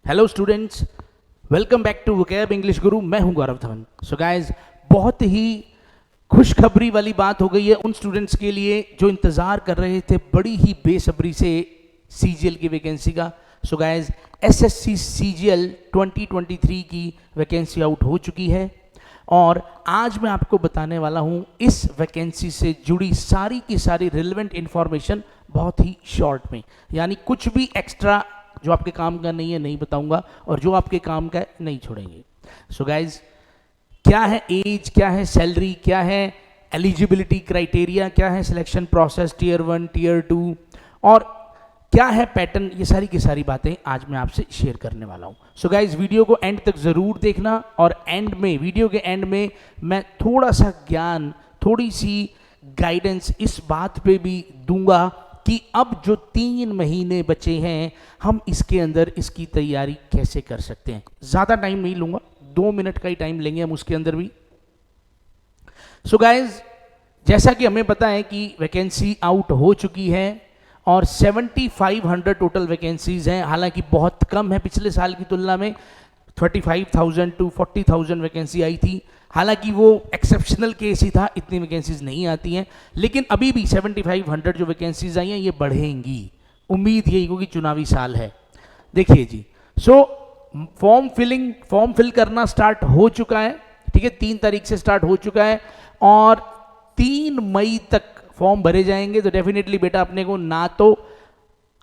Hello students, welcome back to vocab English guru. मैं हूं गौरव Dhawan. So guys, बहुत ही खुशखबरी वाली बात हो गई है उन स्टूडेंट्स के लिए जो इंतज़ार कर रहे थे बड़ी ही बेसब्री से सीजीएल की वैकेंसी का। सो गाइस, एसएससी सीजीएल 2023 की वैकेंसी आउट हो चुकी है और आज मैं आपको बताने वाला हूं इस वैकेंसी से जुड़ी सारी की सारी रिलेवेंट इंफॉर्मेशन बहुत ही शॉर्ट में, यानी कुछ भी एक्स्ट्रा जो आपके काम का नहीं है नहीं बताऊंगा और जो आपके काम का है नहीं छोड़ेंगे। सो गाइज, क्या है एज, क्या है सैलरी, क्या है एलिजिबिलिटी क्राइटेरिया, क्या है सिलेक्शन प्रोसेस टीयर 1 टीयर 2 और क्या है पैटर्न, ये सारी की सारी बातें आज मैं आपसे शेयर करने वाला हूं। सो गाइज, वीडियो को एंड तक जरूर देखना और एंड में, वीडियो के एंड में मैं थोड़ा सा ज्ञान, थोड़ी सी गाइडेंस इस बात पे भी दूंगा कि अब जो 3 महीने बचे हैं हम इसके अंदर इसकी तैयारी कैसे कर सकते हैं। ज़्यादा टाइम नहीं लूँगा, 2 मिनट का ही टाइम लेंगे हम उसके अंदर भी। सो गाइज, जैसा कि हमें पता है कि वैकेंसी आउट हो चुकी है और 7500 टोटल वैकेंसीज हैं। हालांकि बहुत कम है, पिछले साल की तुलना में 35,000 to 40,000 वैकेंसी आई थी। हालांकि वो एक्सेप्शनल केस ही था, इतनी वैकेंसीज नहीं आती हैं, लेकिन अभी भी 7500 जो वैकेंसीज आई हैं ये बढ़ेंगी, उम्मीद यही क्योंकि चुनावी साल है। देखिए जी, सो फॉर्म फिल करना स्टार्ट हो चुका है, ठीक है, 3 तारीख से स्टार्ट हो चुका है और 3 मई तक फॉर्म भरे जाएंगे। तो डेफिनेटली बेटा अपने को ना तो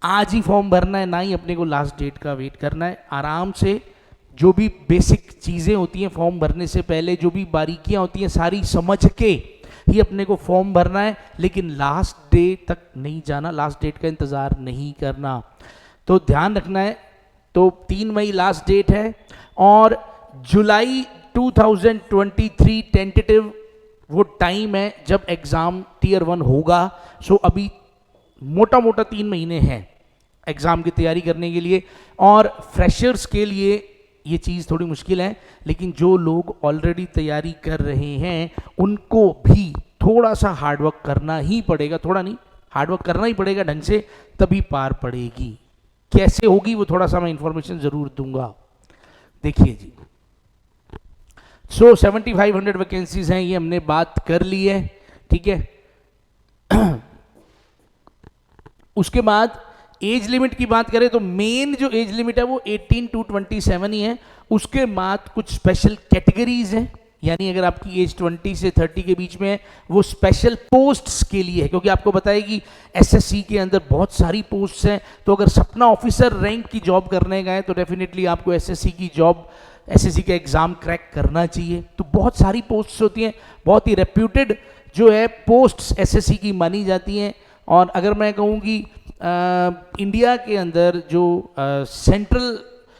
आज ही फॉर्म भरना है, ना ही अपने को लास्ट डेट का वेट करना है। आराम से जो भी बेसिक चीज़ें होती हैं फॉर्म भरने से पहले, जो भी बारीकियां होती हैं सारी समझ के ही अपने को फॉर्म भरना है, लेकिन लास्ट डे तक नहीं जाना, लास्ट डेट का इंतज़ार नहीं करना, तो ध्यान रखना है। तो 3 मई लास्ट डेट है और जुलाई 2023 टेंटेटिव वो टाइम है जब एग्ज़ाम टीयर 1 होगा। सो अभी मोटा मोटा 3 महीने हैं एग्ज़ाम की तैयारी करने के लिए और फ्रेशर्स के लिए ये चीज़ थोड़ी मुश्किल है, लेकिन जो लोग ऑलरेडी तैयारी कर रहे हैं उनको भी थोड़ा सा हार्डवर्क करना ही पड़ेगा, थोड़ा नहीं, हार्डवर्क करना ही पड़ेगा ढंग से, तभी पार पड़ेगी। कैसे होगी वो थोड़ा सा मैं इंफॉर्मेशन ज़रूर दूंगा। देखिए जी, सो 7500 वैकेंसीज हैं, ये हमने बात कर ली है, ठीक है। उसके बाद एज लिमिट की बात करें तो मेन जो एज लिमिट है वो 18 to 27 ही है। उसके बाद कुछ स्पेशल कैटेगरीज हैं, यानी अगर आपकी एज 20 से 30 के बीच में है वो स्पेशल पोस्ट्स के लिए है, क्योंकि आपको बताया कि एसएससी के अंदर बहुत सारी पोस्ट्स हैं। तो अगर सपना ऑफिसर रैंक की जॉब करने का है तो डेफिनेटली आपको एसएससी की जॉब, एसएससी का एग्जाम क्रैक करना चाहिए। तो बहुत सारी पोस्ट्स होती हैं, बहुत ही रेप्यूटेड जो है पोस्ट्स एसएससी की मानी जाती हैं। और अगर मैं कहूँ कि इंडिया के अंदर जो सेंट्रल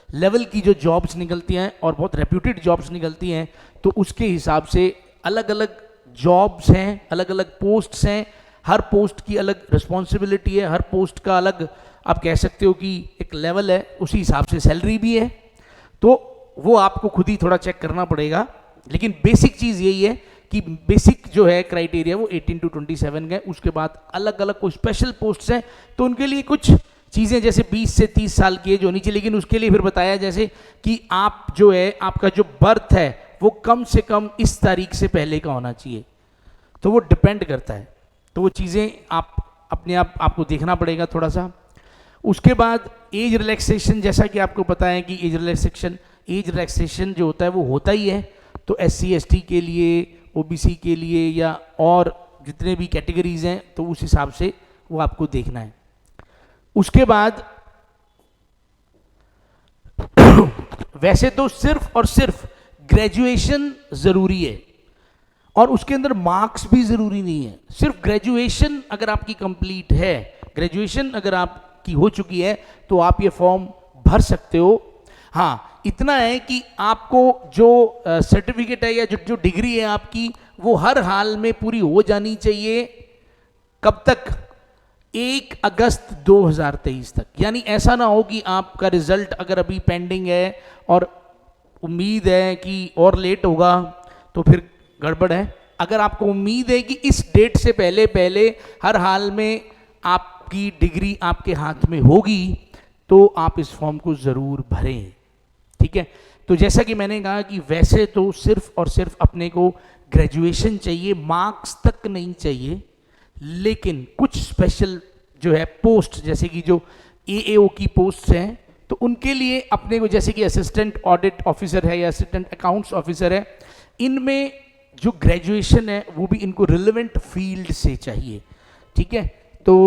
लेवल की जो जॉब्स निकलती हैं और बहुत रेप्यूटेड जॉब्स निकलती हैं, तो उसके हिसाब से अलग अलग जॉब्स हैं, अलग अलग पोस्ट्स हैं, हर पोस्ट की अलग रिस्पॉन्सिबिलिटी है, हर पोस्ट का अलग आप कह सकते हो कि एक लेवल है, उसी हिसाब से सैलरी भी है। तो वो आपको खुद ही थोड़ा चेक करना पड़ेगा, लेकिन बेसिक चीज़ यही है कि बेसिक जो है क्राइटेरिया वो 18 to 27 का है। उसके बाद अलग अलग कोई स्पेशल पोस्ट्स हैं तो उनके लिए कुछ चीज़ें जैसे 20 से 30 साल की एज होनी चाहिए, लेकिन उसके लिए फिर बताया जैसे कि आप जो है आपका जो बर्थ है वो कम से कम इस तारीख से पहले का होना चाहिए। तो वो डिपेंड करता है, तो वो चीज़ें आप अपने आप आपको देखना पड़ेगा थोड़ा सा। उसके बाद एज रिलैक्सेशन, जैसा कि आपको पता है कि एज रिलैक्सेशन जो होता है वो होता ही है। तो SC ST के लिए, OBC के लिए या और जितने भी कैटेगरीज हैं तो उस हिसाब से वो आपको देखना है। उसके बाद वैसे तो सिर्फ और सिर्फ ग्रेजुएशन ज़रूरी है और उसके अंदर मार्क्स भी ज़रूरी नहीं है। सिर्फ ग्रेजुएशन अगर आपकी कंप्लीट है, ग्रेजुएशन अगर आपकी हो चुकी है तो आप ये फॉर्म भर सकते हो। हाँ, इतना है कि आपको जो सर्टिफिकेट है या जो डिग्री है आपकी वो हर हाल में पूरी हो जानी चाहिए। कब तक? 1 अगस्त 2023 तक। यानी ऐसा ना हो कि आपका रिजल्ट अगर अभी पेंडिंग है और उम्मीद है कि और लेट होगा तो फिर गड़बड़ है। अगर आपको उम्मीद है कि इस डेट से पहले हर हाल में आपकी डिग्री आपके हाथ में होगी तो आप इस फॉर्म को ज़रूर भरें, ठीक है। तो जैसा कि मैंने कहा कि वैसे तो सिर्फ और सिर्फ अपने को ग्रेजुएशन चाहिए, मार्क्स तक नहीं चाहिए, लेकिन कुछ स्पेशल जो है पोस्ट, जैसे कि जो एएओ की पोस्ट हैं, तो उनके लिए अपने को, जैसे कि असिस्टेंट ऑडिट ऑफिसर है या असिस्टेंट अकाउंट्स ऑफिसर है, इनमें जो ग्रेजुएशन है वो भी इनको रिलेवेंट फील्ड से चाहिए, ठीक है। तो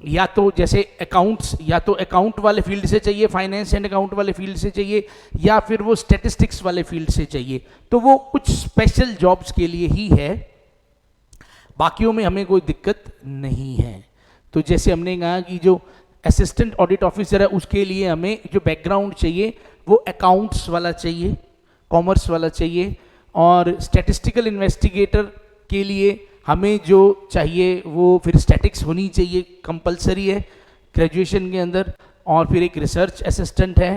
या तो जैसे अकाउंट्स, या तो अकाउंट वाले फील्ड से चाहिए, फाइनेंस एंड अकाउंट वाले फील्ड से चाहिए, या फिर वो स्टैटिस्टिक्स वाले फील्ड से चाहिए। तो वो कुछ स्पेशल जॉब्स के लिए ही है, बाकियों में हमें कोई दिक्कत नहीं है। तो जैसे हमने कहा कि जो असिस्टेंट ऑडिट ऑफिसर है उसके लिए हमें जो बैकग्राउंड चाहिए वो अकाउंट्स वाला चाहिए, कॉमर्स वाला चाहिए, और स्टैटिस्टिकल इन्वेस्टिगेटर के लिए हमें जो चाहिए वो फिर स्टैटिक्स होनी चाहिए, कंपलसरी है ग्रेजुएशन के अंदर। और फिर एक रिसर्च असिस्टेंट है,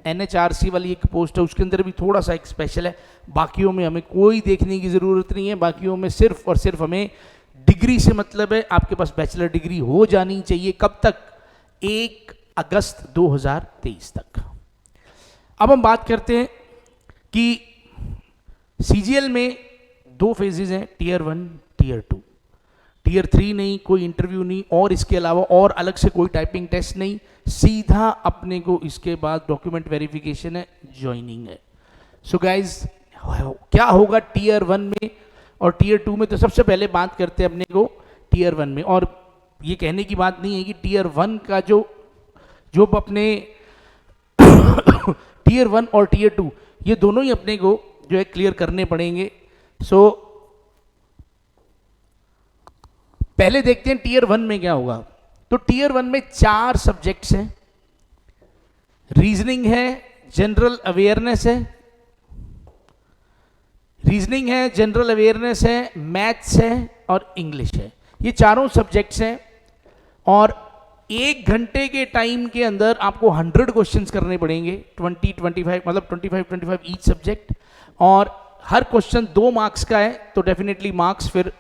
एनएचआरसी वाली एक पोस्ट है, उसके अंदर भी थोड़ा सा एक स्पेशल है। बाकियों में हमें कोई देखने की ज़रूरत नहीं है, बाकियों में सिर्फ और सिर्फ हमें डिग्री से मतलब है, आपके पास बैचलर डिग्री हो जानी चाहिए। कब तक? 1 अगस्त 2023 तक। अब हम बात करते हैं कि सीजीएल में 2 फेजेज हैं, टीयर 1, टीयर 2। टीयर 3 नहीं, कोई इंटरव्यू नहीं, और इसके अलावा और अलग से कोई टाइपिंग टेस्ट नहीं, सीधा अपने को इसके बाद डॉक्यूमेंट वेरिफिकेशन है, ज्वाइनिंग है। सो गाइज, क्या होगा टीयर 1 में और टीयर 2 में? तो सबसे पहले बात करते हैं अपने को टीयर 1 में। और ये कहने की बात नहीं है कि टीयर 1 का जो अपने टीयर 1 और टीयर 2 ये दोनों ही अपने को जो है क्लियर करने पड़ेंगे। सो पहले देखते हैं टीयर 1 में क्या होगा। तो टीयर 1 में 4 सब्जेक्ट्स हैं, रीजनिंग है, जनरल अवेयरनेस है, रीजनिंग है, जनरल अवेयरनेस है, मैथ्स है और इंग्लिश है। ये चारों सब्जेक्ट्स हैं, और 1 घंटे के टाइम के अंदर आपको 100 क्वेश्चंस करने पड़ेंगे, 25 मतलब 25 ईच सब्जेक्ट, और हर क्वेश्चन 2 मार्क्स का है। तो डेफिनेटली मार्क्स फिर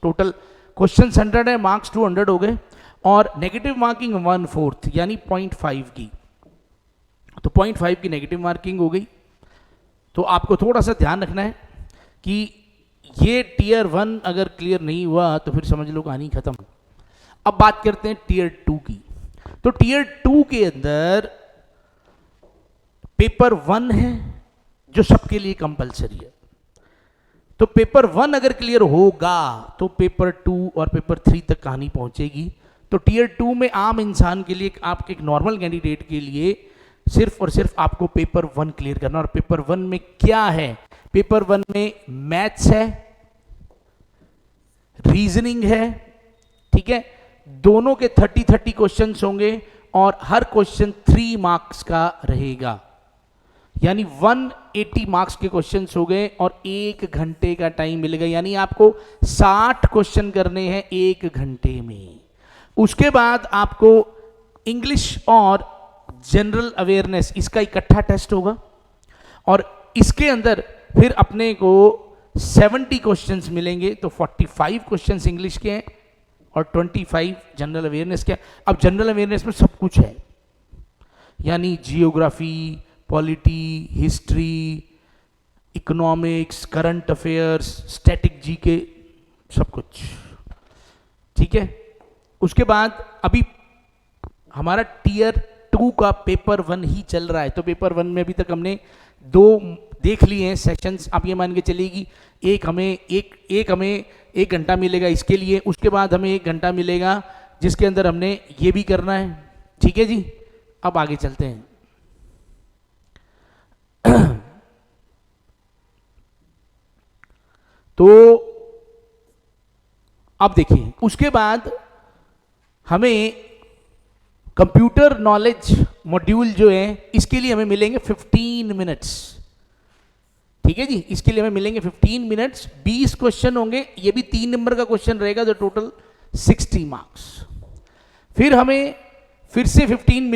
टोटल क्वेश्चन 100 है, मार्क्स 200 हो गए, और नेगेटिव मार्किंग 1/4 यानी 0.5 की। तो 0.5 की नेगेटिव मार्किंग हो गई। तो आपको थोड़ा सा ध्यान रखना है कि ये टीयर 1 अगर क्लियर नहीं हुआ तो फिर समझ लो कहानी खत्म। अब बात करते हैं टीयर 2 की। तो टीयर 2 के अंदर पेपर 1 है जो सबके लिए कंपलसरी है। तो पेपर 1 अगर क्लियर होगा तो पेपर 2 और पेपर 3 तक कहानी पहुंचेगी। तो टीयर 2 में आम इंसान के लिए, आप एक नॉर्मल कैंडिडेट के लिए सिर्फ और सिर्फ आपको पेपर 1 क्लियर करना। और पेपर 1 में क्या है? पेपर 1 में मैथ्स है, रीजनिंग है, ठीक है। दोनों के 30 क्वेश्चंस होंगे और हर क्वेश्चन 3 मार्क्स का रहेगा, यानी 180 मार्क्स के क्वेश्चंस हो गए और 1 घंटे का टाइम मिलेगा, यानी आपको 60 क्वेश्चन करने हैं 1 घंटे में। उसके बाद आपको इंग्लिश और जनरल अवेयरनेस इसका इकट्ठा टेस्ट होगा, और इसके अंदर फिर अपने को 70 क्वेश्चंस मिलेंगे। तो 45 क्वेश्चंस इंग्लिश के हैं और 25 जनरल अवेयरनेस के। अब जनरल अवेयरनेस में सब कुछ है, यानी geography, polity, history, economics, current affairs, static GK, सब कुछ, ठीक है। उसके बाद अभी हमारा टीयर 2 का पेपर 1 ही चल रहा है। तो पेपर 1 में अभी तक हमने 2 देख लिए हैं सेशंस। आप ये मान के चलिए एक हमें 1 घंटा मिलेगा इसके लिए, उसके बाद हमें 1 घंटा मिलेगा जिसके अंदर हमने ये भी करना है, ठीक है जी। अब आगे चलते हैं। तो अब देखिए, उसके बाद हमें कंप्यूटर नॉलेज मॉड्यूल जो है इसके लिए हमें मिलेंगे 15 मिनट्स, ठीक है जी। इसके लिए हमें मिलेंगे 15 मिनट्स, 20 क्वेश्चन होंगे, ये भी 3 नंबर का क्वेश्चन रहेगा, तो टोटल 60 मार्क्स। फिर हमें फिर से 15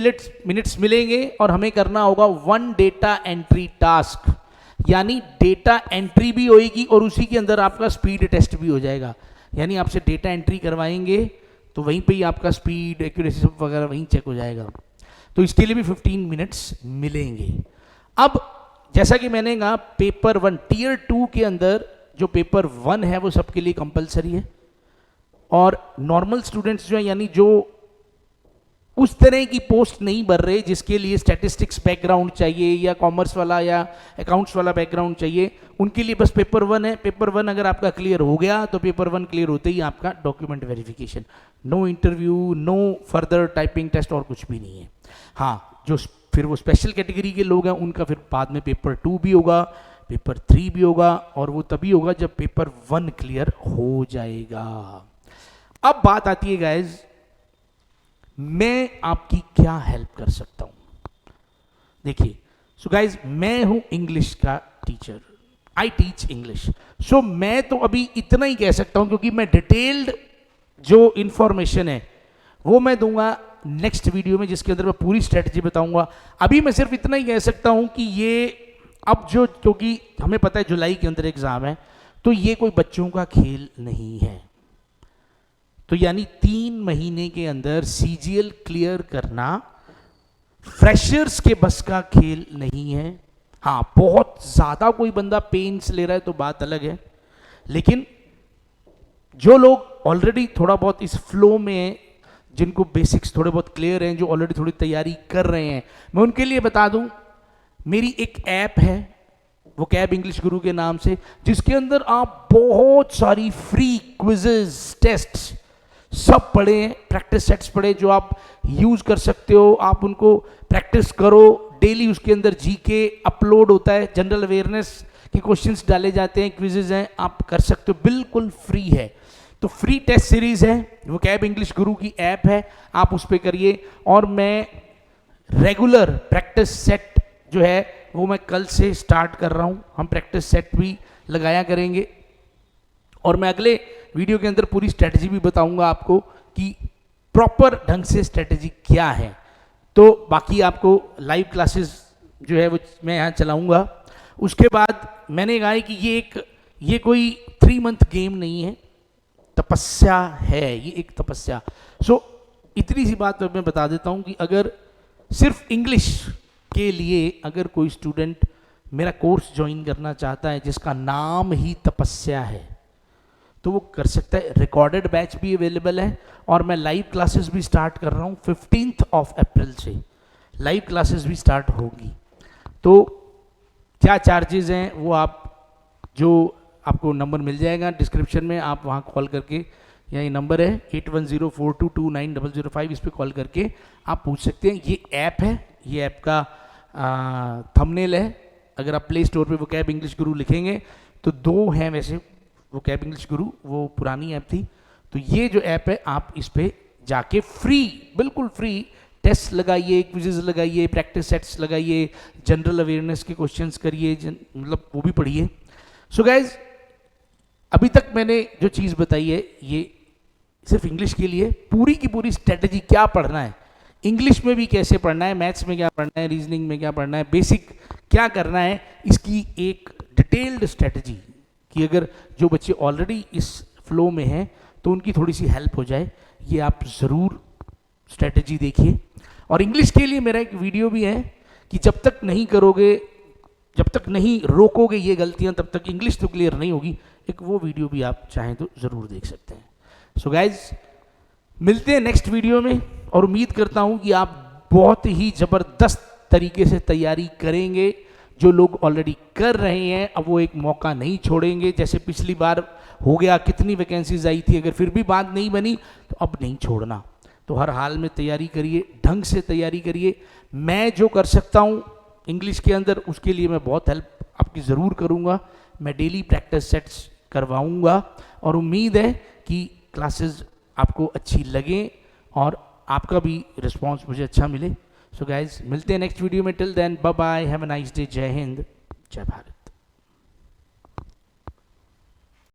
मिनट्स मिलेंगे और हमें करना होगा 1 डेटा एंट्री टास्क, यानी डेटा एंट्री भी होगी और उसी के अंदर आपका स्पीड टेस्ट भी हो जाएगा। यानी आपसे डेटा एंट्री करवाएंगे तो वहीं पे ही आपका स्पीड, एक्यूरेसी सब वगैरह वहीं चेक हो जाएगा। तो इसके लिए भी 15 मिनट्स मिलेंगे। अब जैसा कि मैंने कहा, पेपर 1 टियर 2 के अंदर जो पेपर 1 है वो सबके लिए कंपलसरी है, और नॉर्मल स्टूडेंट्स जो है, यानी जो उस तरह की पोस्ट नहीं भर रहे जिसके लिए स्टैटिस्टिक्स बैकग्राउंड चाहिए या कॉमर्स वाला या अकाउंट्स वाला बैकग्राउंड चाहिए, उनके लिए बस पेपर 1 है। पेपर 1 अगर आपका क्लियर हो गया तो पेपर 1 क्लियर होते ही आपका document verification, no interview, no further typing test और कुछ भी नहीं है। हाँ, जो फिर वो स्पेशल कैटेगरी के लोग हैं उनका फिर बाद में पेपर 2 भी होगा, पेपर 3 भी होगा, और वो तभी होगा जब पेपर 1 क्लियर हो जाएगा। अब बात आती है गाइज, मैं आपकी क्या हेल्प कर सकता हूं। देखिए, सो गाइज, मैं हूं इंग्लिश का टीचर, आई टीच इंग्लिश। सो मैं तो अभी इतना ही कह सकता हूं, क्योंकि मैं डिटेल्ड जो इंफॉर्मेशन है वो मैं दूंगा नेक्स्ट वीडियो में, जिसके अंदर मैं पूरी स्ट्रेटजी बताऊंगा। अभी मैं सिर्फ इतना ही कह सकता हूं कि ये अब जो, क्योंकि हमें पता है जुलाई के अंदर एग्जाम है, तो ये कोई बच्चों का खेल नहीं है। तो यानी 3 महीने के अंदर सीजीएल क्लियर करना फ्रेशर्स के बस का खेल नहीं है। हाँ, बहुत ज्यादा कोई बंदा पेन्स ले रहा है तो बात अलग है, लेकिन जो लोग ऑलरेडी थोड़ा बहुत इस फ्लो में हैं, जिनको बेसिक्स थोड़े बहुत क्लियर हैं, जो ऑलरेडी थोड़ी तैयारी कर रहे हैं, मैं उनके लिए बता दूं, मेरी एक ऐप है वोकैब इंग्लिश गुरु के नाम से, जिसके अंदर आप बहुत सारी फ्री क्विजेज, टेस्ट्स सब पढ़े हैं, प्रैक्टिस सेट्स पढ़े जो आप यूज कर सकते हो। आप उनको प्रैक्टिस करो डेली, उसके अंदर जीके अपलोड होता है, जनरल अवेयरनेस के क्वेश्चंस डाले जाते हैं, क्विजेज हैं, आप कर सकते हो, बिल्कुल फ्री है। तो फ्री टेस्ट सीरीज है, वोकैब इंग्लिश गुरु की ऐप है, आप उस पर करिए। और मैं रेगुलर प्रैक्टिस सेट जो है वो मैं कल से स्टार्ट कर रहा हूँ, हम प्रैक्टिस सेट भी लगाया करेंगे, और मैं अगले वीडियो के अंदर पूरी स्ट्रेटजी भी बताऊंगा आपको कि प्रॉपर ढंग से स्ट्रेटजी क्या है। तो बाकी आपको लाइव क्लासेस जो है वो मैं यहाँ चलाऊंगा। उसके बाद मैंने कहा है कि ये कोई 3 मंथ गेम नहीं है, तपस्या है, ये एक तपस्या। सो इतनी सी बात मैं बता देता हूँ कि अगर सिर्फ इंग्लिश के लिए अगर कोई स्टूडेंट मेरा कोर्स ज्वाइन करना चाहता है जिसका नाम ही तपस्या है, तो वो कर सकता है। रिकॉर्डेड बैच भी अवेलेबल है, और मैं लाइव क्लासेस भी स्टार्ट कर रहा हूँ 15 अप्रैल से लाइव क्लासेस भी स्टार्ट होगी। तो क्या चार्जेस हैं वो आप, जो आपको नंबर मिल जाएगा डिस्क्रिप्शन में, आप वहाँ कॉल करके, या ये नंबर है 8104229005, इस पर कॉल करके आप पूछ सकते हैं। ये ऐप है, ये ऐप का थंबनेल है, अगर आप प्ले स्टोर पे वोकैब इंग्लिश गुरु लिखेंगे तो 2 हैं वैसे, वोकैब इंग्लिश गुरु वो पुरानी ऐप थी, तो ये जो ऐप है आप इस पे जाके फ्री, बिल्कुल फ्री टेस्ट लगाइए, क्विज़ेस लगाइए, प्रैक्टिस सेट्स लगाइए, जनरल अवेयरनेस के क्वेश्चंस करिए, मतलब वो भी पढ़िए। सो गाइज, अभी तक मैंने जो चीज़ बताई है ये सिर्फ इंग्लिश के लिए, पूरी की पूरी स्ट्रेटजी क्या पढ़ना है, इंग्लिश में भी कैसे पढ़ना है, मैथ्स में क्या पढ़ना है, रीजनिंग में क्या पढ़ना है, बेसिक क्या करना है, इसकी एक डिटेल्ड स्ट्रेटजी, कि अगर जो बच्चे ऑलरेडी इस फ्लो में हैं तो उनकी थोड़ी सी हेल्प हो जाए, ये आप ज़रूर स्ट्रेटजी देखिए। और इंग्लिश के लिए मेरा एक वीडियो भी है कि जब तक नहीं करोगे, जब तक नहीं रोकोगे ये गलतियां, तब तक इंग्लिश तो क्लियर नहीं होगी, एक वो वीडियो भी आप चाहें तो ज़रूर देख सकते हैं। सो गाइज, मिलते हैं नेक्स्ट वीडियो में, और उम्मीद करता हूं कि आप बहुत ही ज़बरदस्त तरीके से तैयारी करेंगे। जो लोग ऑलरेडी कर रहे हैं अब वो एक मौका नहीं छोड़ेंगे, जैसे पिछली बार हो गया, कितनी वैकेंसीज आई थी, अगर फिर भी बात नहीं बनी तो अब नहीं छोड़ना। तो हर हाल में तैयारी करिए, ढंग से तैयारी करिए। मैं जो कर सकता हूँ इंग्लिश के अंदर, उसके लिए मैं बहुत हेल्प आपकी ज़रूर करूँगा। मैं डेली प्रैक्टिस सेट्स करवाऊँगा, और उम्मीद है कि क्लासेस आपको अच्छी लगें और आपका भी रिस्पॉन्स मुझे अच्छा मिले। सो गाइज, मिलते हैं नेक्स्ट वीडियो में। Till then, bye bye, have a nice day, जय हिंद, जय भारत।